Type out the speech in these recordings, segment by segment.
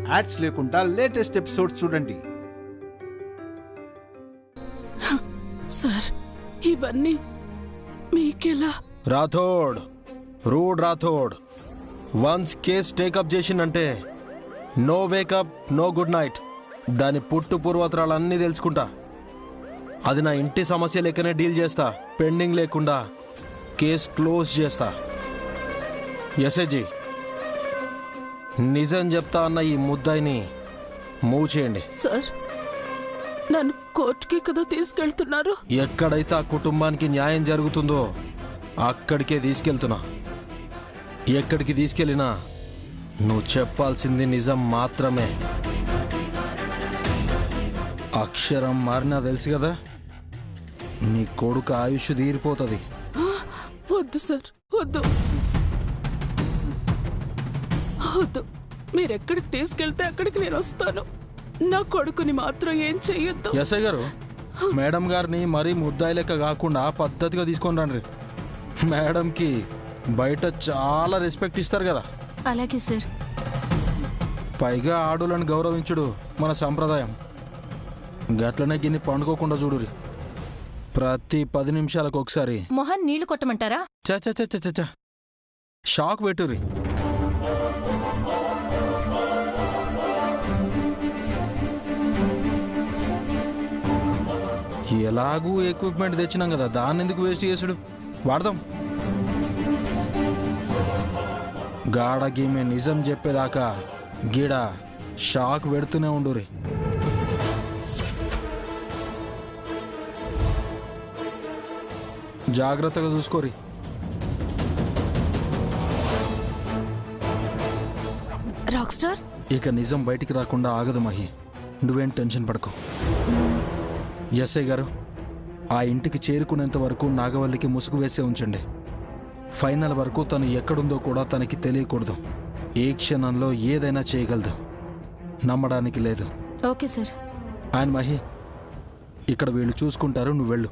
Ads లేకుండా latest episodes చూడండి. Sir ఇవన్నీ మీకెలా? Rathod, rude Rathod, once case take up చేసిందంటే no wake up, no good night. దాని పుట్టు పూర్వత్రాలన్నీ తెలుసుకుంటా. అది నా ఇంటి సమస్య లెక్కనే డీల్ చేస్తా. పెండింగ్ లేకుండా కేస్ క్లోజ్ చేస్తా. ఎస్ఐజీ, నిజం చెప్తా అన్న ఈ ముద్దాయిని మూవ్ చేయండి. సార్ నన్ను కోర్టుకి కదా తీసుకెళ్తున్నారు? ఎక్కడైతే ఆ కుటుంబానికి న్యాయం జరుగుతుందో అక్కడికే తీసుకెళ్తున్నా. ఎక్కడికి తీసుకెళ్ళినా నువ్వు చెప్పాల్సింది నిజం మాత్రమే. అక్షరం మారినా తెలుసు కదా, నీ కొడుకు ఆయుష్ తీరిపోతుంది. వద్దు సార్, వద్దు వద్దు. మీరెక్కడికి తీసుకెళ్తే అక్కడికి నేను వస్తాను. నా కొడుకుని మాత్రం ఏం చెయ్యొద్దు. ఎస్ఐ గారు, మేడం గారిని మరీ ముద్దాయి లెక్క కాకుండా పద్ధతిగా తీసుకొని రండి. మేడంకి బయట చాలా రెస్పెక్ట్ ఇస్తారు కదా. అలాగే సార్. పైగా ఆడోళ్ళని గౌరవించుడు మన సంప్రదాయం. గట్లనే గిన్ని పండుకోకుండా చూడురి. ప్రతి 10 నిమిషాలకు ఒకసారి మొహన్ నీళ్లు కొట్టమంటారా? చ షాక్ పెట్టుర్రి. ఎలాగూ ఎక్విప్మెంట్ తెచ్చినాం కదా, దాన్ని ఎందుకు వేస్ట్ చేసుడు? వాడదాం. గాడ గీమె నిజం చెప్పేదాకా గీడ షాక్ పెడుతూనే ఉండురి. జాగ్రత్తగా చూసుకోరి. రాక్ స్టార్, ఇక నిజం బయటికి రాకుండా ఆగదు మహి. నువ్వేం టెన్షన్ పడకు. ఎస్ఐ గారు, ఆ ఇంటికి చేరుకునేంత వరకు నాగవల్లికి ముసుగు వేసే ఉంచండి. ఫైనల్ వరకు తను ఎక్కడుందో కూడా తనకి తెలియకూడదు. ఏ క్షణంలో ఏదైనా చేయగలదు, నమ్మడానికి లేదు. Okay sir. ఆయన మహి, ఇక్కడ వీళ్ళు చూసుకుంటారు, నువ్వు వెళ్ళు.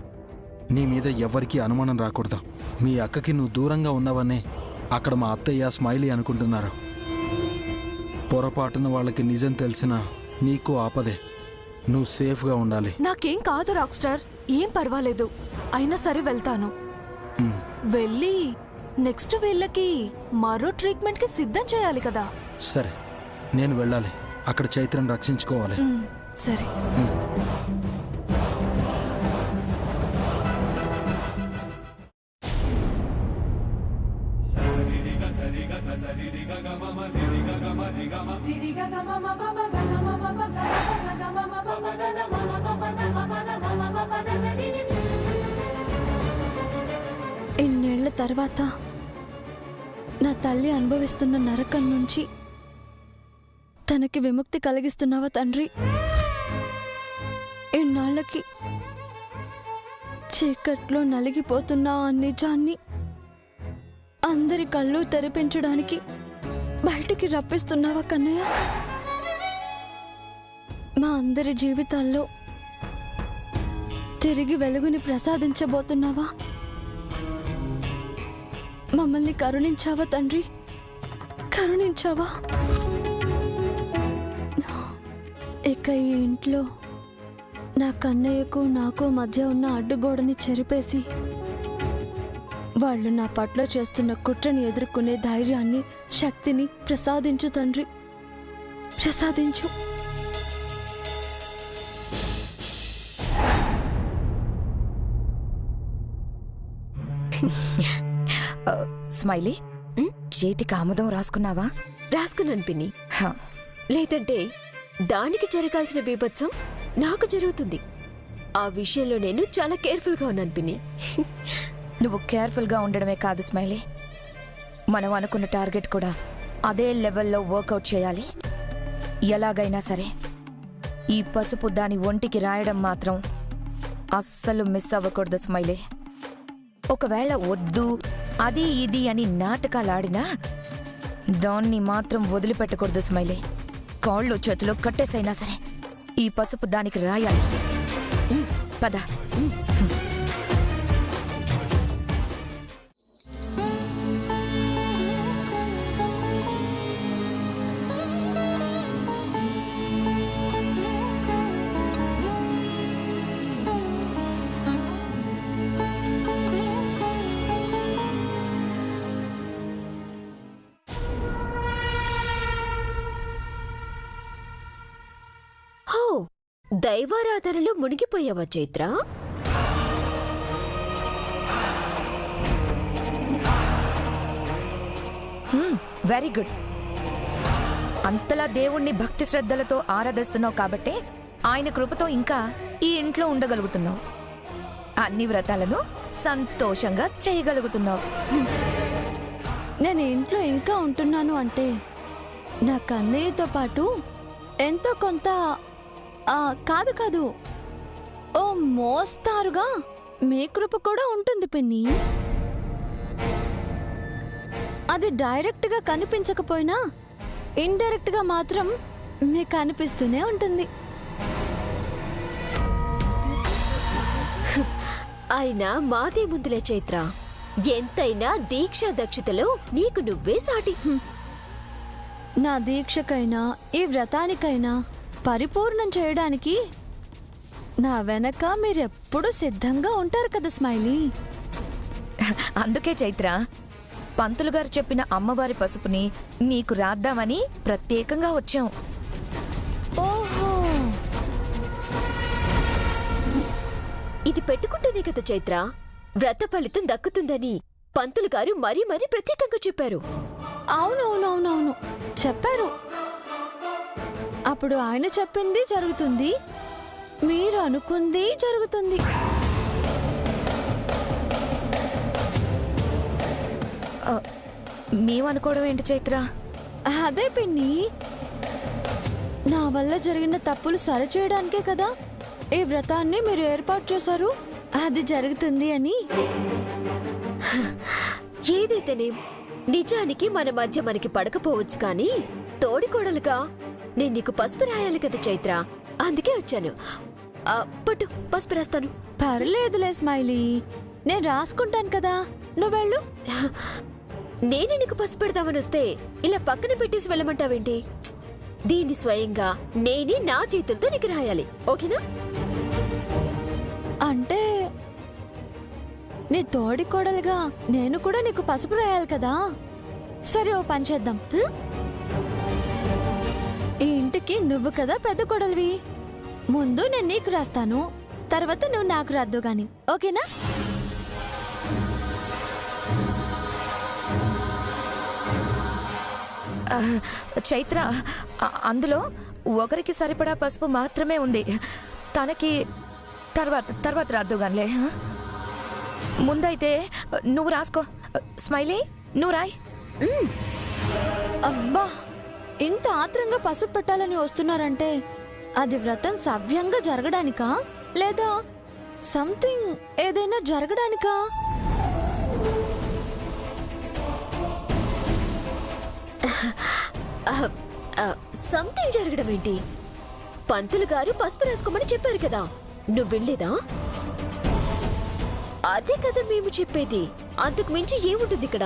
నీ మీద ఎవరికీ అనుమానం రాకూడదు. మీ అక్కకి నువ్వు దూరంగా ఉన్నావనే అక్కడ మా అత్తయ్య స్మైలీ అనుకుంటున్నారు. పొరపాటున వాళ్ళకి నిజం తెలిసినా నీకు ఆపదే. నువ్వు సేఫ్గా ఉండాలి. నాకేం కాదు రాక్ స్టార్, ఏం పర్వాలేదు. అయినా సరే వెళ్తాను. వెళ్ళి నెక్స్ట్ వీళ్ళకి మరో ట్రీట్మెంట్ కి సిద్ధం చేయాలి కదా. సరే, నేను వెళ్ళాలి. అక్కడ చైత్రను రక్షించుకోవాలి. సరే. ఇన్నేళ్ల తర్వాత నా తల్లి అనుభవిస్తున్న నరకం నుంచి తనకి విముక్తి కలిగిస్తున్నావా తండ్రి? ఇన్నాళ్ళకి చీకట్లో నలిగిపోతున్న ఆ నిజాన్ని అందరి కళ్ళు తెరిపించడానికి బయటికి రప్పిస్తున్నావా కన్నయ్య? మా అందరి జీవితాల్లో తిరిగి వెలుగుని ప్రసాదించబోతున్నావా? మమ్మల్ని కరుణించావా తండ్రి? కరుణించావా? ఇక ఈ ఇంట్లో నా కన్నయ్యకు నాకు మధ్య ఉన్న అడ్డుగోడని చెరిపేసి వాళ్ళు నా పట్ల చేస్తున్న కుట్రని ఎదుర్కొనే ధైర్యాన్ని, శక్తిని ప్రసాదించు తండ్రి, ప్రసాదించు. స్మైలీ, చేతికి ఆముదం రాసుకున్నావా? రాసుకున్నాను పిన్ని. లేదంటే దానికి జరగాల్సిన బీభత్సం నాకు జరుగుతుంది. ఆ విషయంలో నేను చాలా కేర్ఫుల్గా ఉన్నాను పిన్ని. నువ్వు కేర్ఫుల్గా ఉండడమే కాదు స్మైలీ, మనం అనుకున్న టార్గెట్ కూడా అదే లెవెల్లో వర్కౌట్ చేయాలి. ఎలాగైనా సరే ఈ పసుపు దాని ఒంటికి రాయడం మాత్రం అస్సలు మిస్ అవ్వకూడదు స్మైలీ. ఒకవేళ వద్దు అది ఇది అని నాటకాలాడినా దాన్ని మాత్రం వదిలిపెట్టకూడదు స్మైలీ. కాళ్ళు చేతిలో కట్టేసైనా సరే ఈ పసుపు దానికి రాయాలి. పద. హో, దైవారాధనలో మునిగిపోయావా చైత్ర? Very good. అంతలా దేవుణ్ణి భక్తి శ్రద్ధలతో ఆరాధిస్తున్నావు కాబట్టే ఆయన కృపతో ఇంకా ఈ ఇంట్లో ఉండగలుగుతున్నావు. అన్ని వ్రతాలను సంతోషంగా చేయగలుగుతున్నావు. నేను ఇంట్లో ఇంకా ఉంటున్నాను అంటే నా కన్నయ్యతో పాటు ఎంతో కొంత కాదు కాదు ఓ మోస్తారుగా మీ కృప కూడా ఉంటుంది పిన్ని. అది డైరెక్ట్ గా కనిపించకపోయినా ఇండైరెక్ట్ గా మాత్రం మీకు అనిపిస్తూనే ఉంటుంది. అయినా మాదే ముందులే చైత్ర. ఎంతైనా దీక్షా దక్షతలో నీకు నువ్వే సాటి. నా దీక్షకైనా ఈ వ్రతానికైనా పరిపూర్ణం చేయడానికి నా వెనక మీరెప్పుడు సిద్ధంగా ఉంటారు కదా స్మైలీ. అందుకే చైత్ర, పంతులు గారు చెప్పిన అమ్మవారి పసుపుని నీకు రాద్దామని ప్రత్యేకంగా వచ్చాం. ఓహో, ఇది పెట్టుకుంటేనే కదా చైత్ర వ్రత ఫలితం దక్కుతుందని పంతులు గారు మరీ మరీ ప్రత్యేకంగా చెప్పారు. అవునవునవునవును చెప్పారు. అప్పుడు ఆయన చెప్పింది జరుగుతుంది, మీరు అనుకుంది జరుగుతుంది. మేమనుకోవడం ఏంటి చైత్ర? అదే పిన్ని, నా వల్ల జరిగిన తప్పులు సరిచేయడానికే కదా ఈ వ్రతాన్ని మీరు ఏర్పాటు చేశారు. అది జరుగుతుంది అని. ఏదైతేనే నిజానికి మన మధ్య మనకి పడకపోవచ్చు కానీ తోడికోడలుగా నేను నీకు పసుపు రాయాలి కదా చైత్ర, అందుకే వచ్చాను. పట్టు, పసుపు రాస్తాను. పర్లేదులే స్మైలీ, నేను రాసుకుంటాను కదా, నువ్వెళ్ళు. నేనే నీకు పసుపు పెడతామని వస్తే ఇలా పక్కన పెట్టేసి వెళ్ళమంటావేంటి? దీన్ని స్వయంగా నేనే నా చేతులతో నీకు రాయాలి, ఓకేనా? అంటే నీ తోడి కోడలుగా నేను కూడా నీకు పసుపు రాయాలి కదా. సరే, ఓ పని చేద్దాం. ఈ ఇంటికి నువ్వు కదా పెద్ద కోడలివి. ముందు నేను నీకు రాస్తాను, తర్వాత నువ్వు నాకు రాద్దు గాని, ఓకేనా? చైత్ర, అందులో ఒకరికి సరిపడా పసుపు మాత్రమే ఉంది. తనకి తర్వాత రాద్దుగానిలే. ముందైతే నువ్వు రాసుకో. స్మైలీ, నువ్వు రాయ్. అబ్బా, ఇంత ఆత్రంగా పసుపు పెట్టాలని వస్తున్నారంటే అది వ్రతం సవ్యంగా జరగడానికా లేదా సంథింగ్ ఏదైనా జరగడానికా? సంథింగ్ జరగడం ఏంటి? పంతులు గారు పసుపు రాసుకోమని చెప్పారు కదా, నువ్వు వెళ్ళేదా? అదే కదా మేము చెప్పేది. అంతకు మించి ఏముంటుంది ఇక్కడ?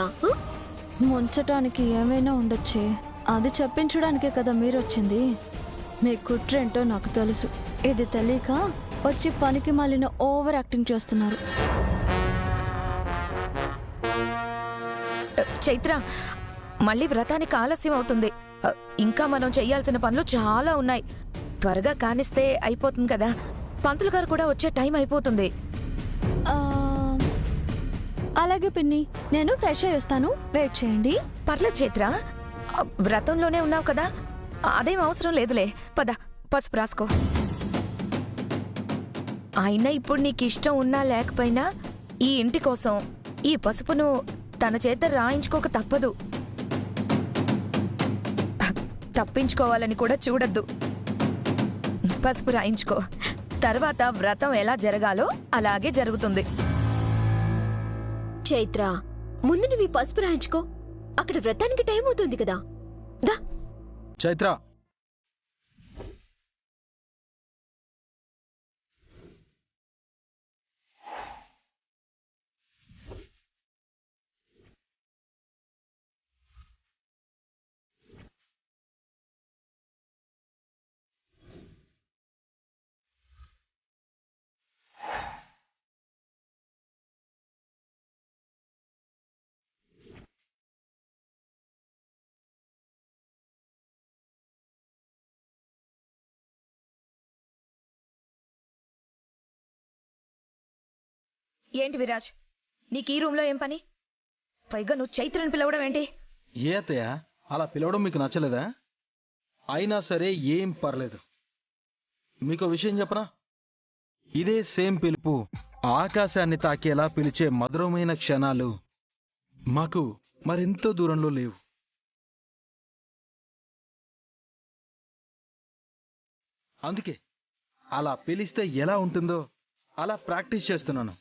ముంచటానికి ఏమైనా ఉండొచ్చే, అది చెప్పించడానికే కదా మీరు వచ్చింది. మీ కుట్రేంటో నాకు తెలుసు. ఇది తెలియక వచ్చి పనికి మాలిన ఓవర్ యాక్టింగ్ చేస్తున్నారు. చైత్ర, మళ్ళీ వ్రతానికి ఆలస్యం అవుతుంది. ఇంకా మనం చెయ్యాల్సిన పనులు చాలా ఉన్నాయి. త్వరగా కానిస్తే అయిపోతుంది కదా. పంతులు గారు కూడా వచ్చే టైం అయిపోతుంది. అలాగే పిన్ని, నేను ఫ్రెష్ అయ్యి వస్తాను, వెయిట్ చేయండి. పర్లేదు చైత్ర, వ్రతంలోనే ఉన్నావు కదా, అదేం అవసరం లేదులే. పద, పసుపు రాసుకో. అయినా ఇప్పుడు నీకు ఇష్టం ఉన్నా లేకపోయినా ఈ ఇంటి కోసం ఈ పసుపును తన చేత రాయించుకోక తప్పదు. తప్పించుకోవాలని కూడా చూడద్దు. పసుపు రాయించుకో. తర్వాత వ్రతం ఎలా జరగాలో అలాగే జరుగుతుంది. చైత్ర, ముందు నువ్వు పసుపు రాయించుకో. అక్కడ వ్రతానికి టైం అవుతుంది కదా. దా చైత్ర, ఏంటి విరాజ్, నీకు ఈ రూమ్లో ఏం పని? పైగా నువ్వు చైత్రని పిలవడం ఏంటి? ఏ అత్తయ్య, అలా పిలవడం మీకు నచ్చలేదా? అయినా సరే ఏం పర్లేదు. మీకు విషయం చెప్పనా? ఇదే సేమ్ పిలుపు ఆకాశాన్ని తాకేలా పిలిచే మధురమైన క్షణాలు మాకు మరెంతో దూరంలో లేవు. అందుకే అలా పిలిస్తే ఎలా ఉంటుందో అలా ప్రాక్టీస్ చేస్తున్నాను.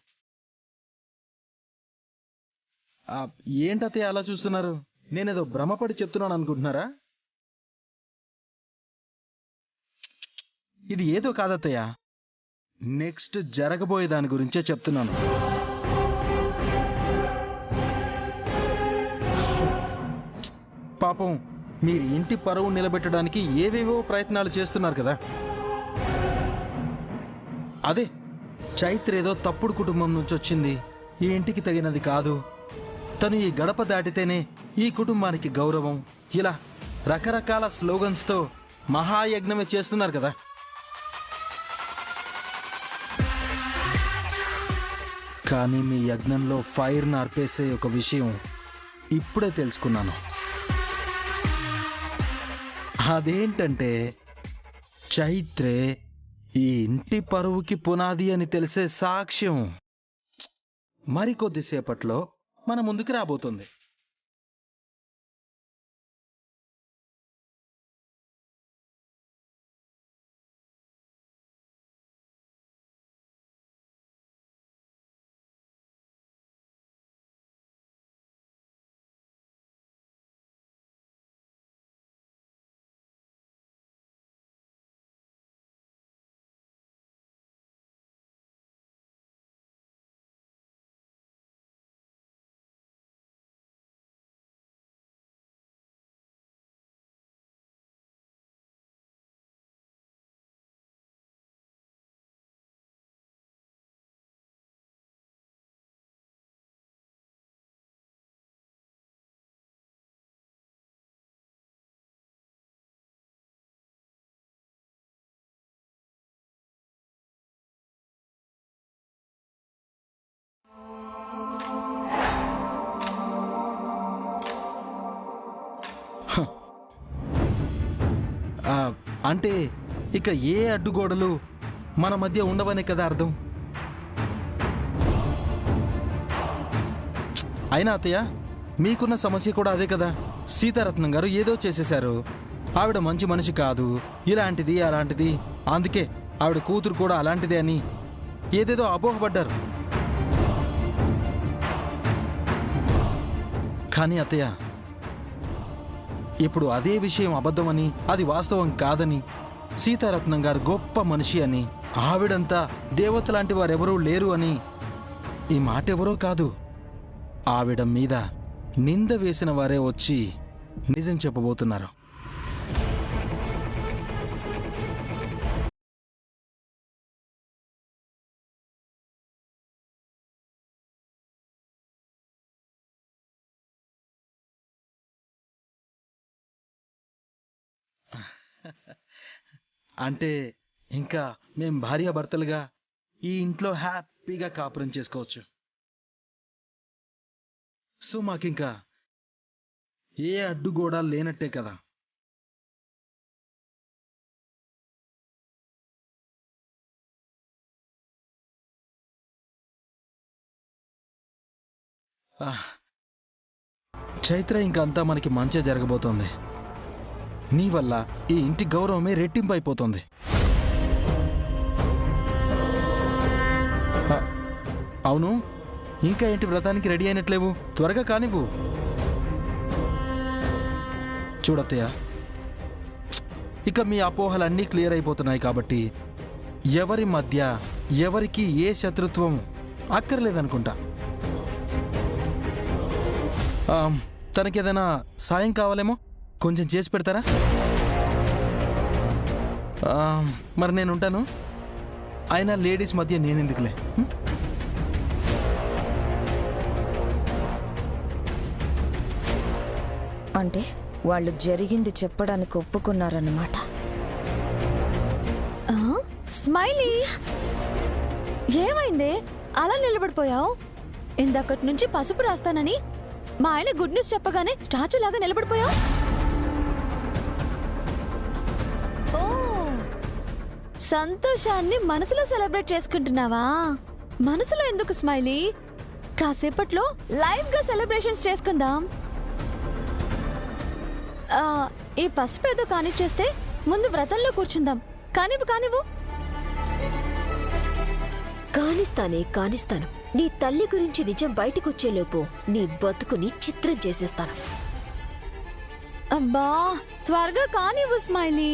ఏంటత్తయ్య అలా చూస్తున్నారు? నేనేదో భ్రమపడి చెప్తున్నాను అనుకుంటున్నారా? ఇది ఏదో కాదత్తయ్య, నెక్స్ట్ జరగబోయే దాని గురించే చెప్తున్నాను. పాపం మీరు ఇంటి పరువు నిలబెట్టడానికి ఏవేవో ప్రయత్నాలు చేస్తున్నారు కదా. అదే చైత్ర ఏదో తప్పుడు కుటుంబం నుంచి వచ్చింది, ఈ ఇంటికి తగినది కాదు, తను ఈ గడప దాటితేనే ఈ కుటుంబానికి గౌరవం, ఇలా రకరకాల స్లోగన్స్తో మహాయజ్ఞమే చేస్తున్నారు కదా. కానీ మీ యజ్ఞంలో ఫైర్ను ఆర్పేసే ఒక విషయం ఇప్పుడే తెలుసుకున్నాను. అదేంటంటే చైత్రే ఈ ఇంటి పరువుకి పునాది అని తెలిసే సాక్ష్యం మరికొద్దిసేపట్లో మన ముందుకు రాబోతుంది. అంటే ఇక ఏ అడ్డుగోడలు మన మధ్య ఉండవనే కదా అర్థం. అయినా అత్తయ్య, మీకున్న సమస్య కూడా అదే కదా. సీతారత్నం గారు ఏదో చేసేశారు, ఆవిడ మంచి మనిషి కాదు, ఇలాంటిది అలాంటిది, అందుకే ఆవిడ కూతురు కూడా అలాంటిదే అని ఏదేదో అపోహపడ్డారు. కానీ అత్తయ్య, ఇప్పుడు అదే విషయం అబద్ధమని, అది వాస్తవం కాదని, సీతారత్నం గారు గొప్ప మనిషి అని, ఆవిడంతా దేవత లాంటి వారెవరూ లేరు అని ఈ మాట ఎవరో కాదు, ఆవిడ మీద నింద వేసిన వారే వచ్చి నిజం చెప్పబోతున్నారు. అంటే ఇంకా మేం భార్యాభర్తలుగా ఈ ఇంట్లో హ్యాపీగా కాపురం చేసుకోవచ్చు. సో మాకింకా ఏ అడ్డుగోడ లేనట్టే కదా. చైత్ర ఇంకా అంతా మనకి మంచి జరగబోతోంది. నీ వల్ల ఈ ఇంటి గౌరవమే రెట్టింపు అయిపోతుంది. అవును, ఇంకా ఏంటి వ్రతానికి రెడీ అయినట్లేవు? త్వరగా కానివ్వు. చూడత్తయ్య, ఇక మీ అపోహలన్నీ క్లియర్ అయిపోతున్నాయి కాబట్టి ఎవరి మధ్య ఎవరికి ఏ శత్రుత్వం అక్కర్లేదనుకుంటా. తనకేదైనా సాయం కావాలేమో, కొంచెం చేసి పెడతారా? మరి నేను ఉంటాను. అయినా లేడీస్ మధ్య నేనెందుకులే. అంటే వాళ్ళు జరిగింది చెప్పడానికి ఒప్పుకున్నారన్నమాట. స్మైలీ, ఏమైంది? అలా నిలబడిపోయావు? ఇందాకటి నుంచి పసుపు రాస్తానని మా ఆయన గుడ్ న్యూస్ చెప్పగానే స్టాచ్యూ లాగా నిలబడిపోయావు. ఓ, సంతోషాన్ని మనసులో సెలబ్రేట్ చేసుకుంటున్నావా? మనసులో ఎందుకు స్మైలీ? కాసేపట్లో లైవ్ గా సెలబ్రేషన్స్ చేసుకుందాం. ఈ పసుపు ఏదో కానిచ్చేస్తే ముందు వ్రతంలో కూర్చుందాం. కానివ్వు. కానిస్తాను. నీ తల్లి గురించి నిజం బయటకొచ్చేలోపు నీ బతుకుని చిత్రం చేసేస్తాను. అబ్బా, త్వరగా కానివ్వు స్మైలీ.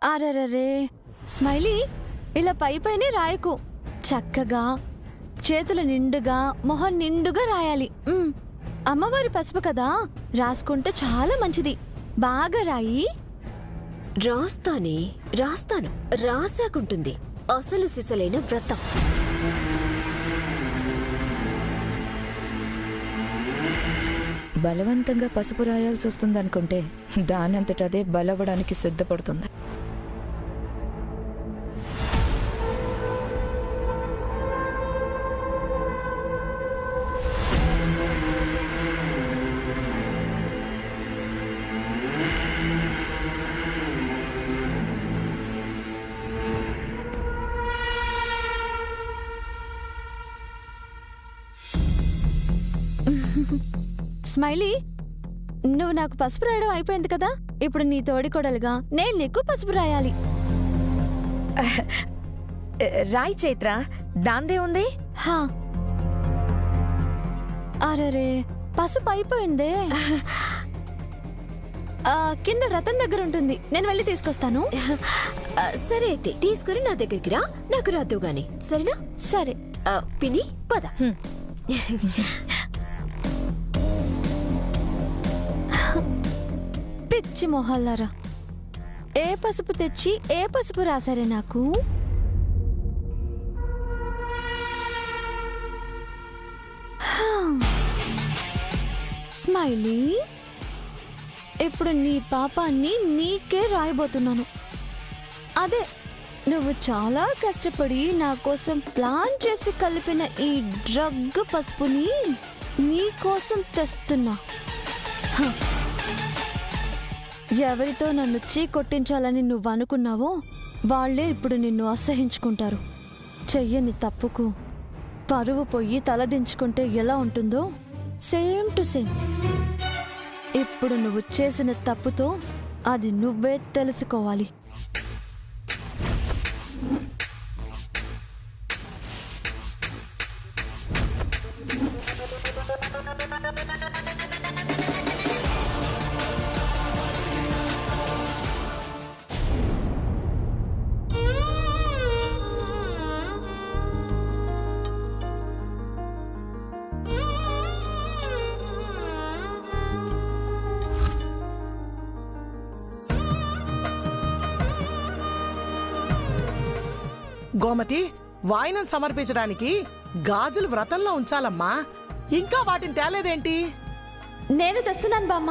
అరెరే స్మైలీ, ఇలా పైపైనే రాయకు. చక్కగా చేతులు నిండుగా మొహం నిండుగా రాయాలి. అమ్మవారి పసుపు కదా, రాసుకుంటే చాలా మంచిది. బాగా రాయి. రాస్తాను. రాసాకుంటుంది అసలు సిసలైన వ్రతం. బలవంతంగా పసుపు రాయాల్సి వస్తుందనుకుంటే దానంతటదే బలవడానికి సిద్ధపడుతుంది. స్మైలీ, నువ్వు నాకు పసుపు రాయడం అయిపోయింది కదా, ఇప్పుడు నీ తోడికోడలుగా నేను నీకు పసుపు రాయాలి. రాయి చైత్ర, దాందే ఉంది. అరే, పసుపు అయిపోయిందే. కింద రథం దగ్గర ఉంటుంది, నేను వెళ్ళి తీసుకొస్తాను. సరే అయితే తీసుకుని నా దగ్గరికి రా, నాకు రాదు గాని, సరేనా? సరే. పిని పద. పిచ్చి మొహల్లారా, ఏ పసుపు తెచ్చి ఏ పసుపు రాసారే నాకు? స్మైలీ, ఇప్పుడు నీ పాపాన్ని నీకే రాయబోతున్నాను. అదే, నువ్వు చాలా కష్టపడి నా కోసం ప్లాన్ చేసి కలిపిన ఈ డ్రగ్ పసుపుని నీ కోసం తెస్తున్నా. ఎవరితో నన్ను చీకొట్టించాలని నువ్వు అనుకున్నావో వాళ్లే ఇప్పుడు నిన్ను అసహించుకుంటారు. చెయ్యని తప్పుకు పరువు పొయ్యి తలదించుకుంటే ఎలా ఉంటుందో సేమ్ టు సేమ్ ఇప్పుడు నువ్వు చేసిన తప్పుతో అది నువ్వే తెలుసుకోవాలి. గోమతి, వాయినం సమర్పించడానికి గాజులు వ్రతంలో ఉంచాలమ్మా. ఇంకా వాటిని తేలేదేంటి? నేను తెస్తున్నాను బామ్మ.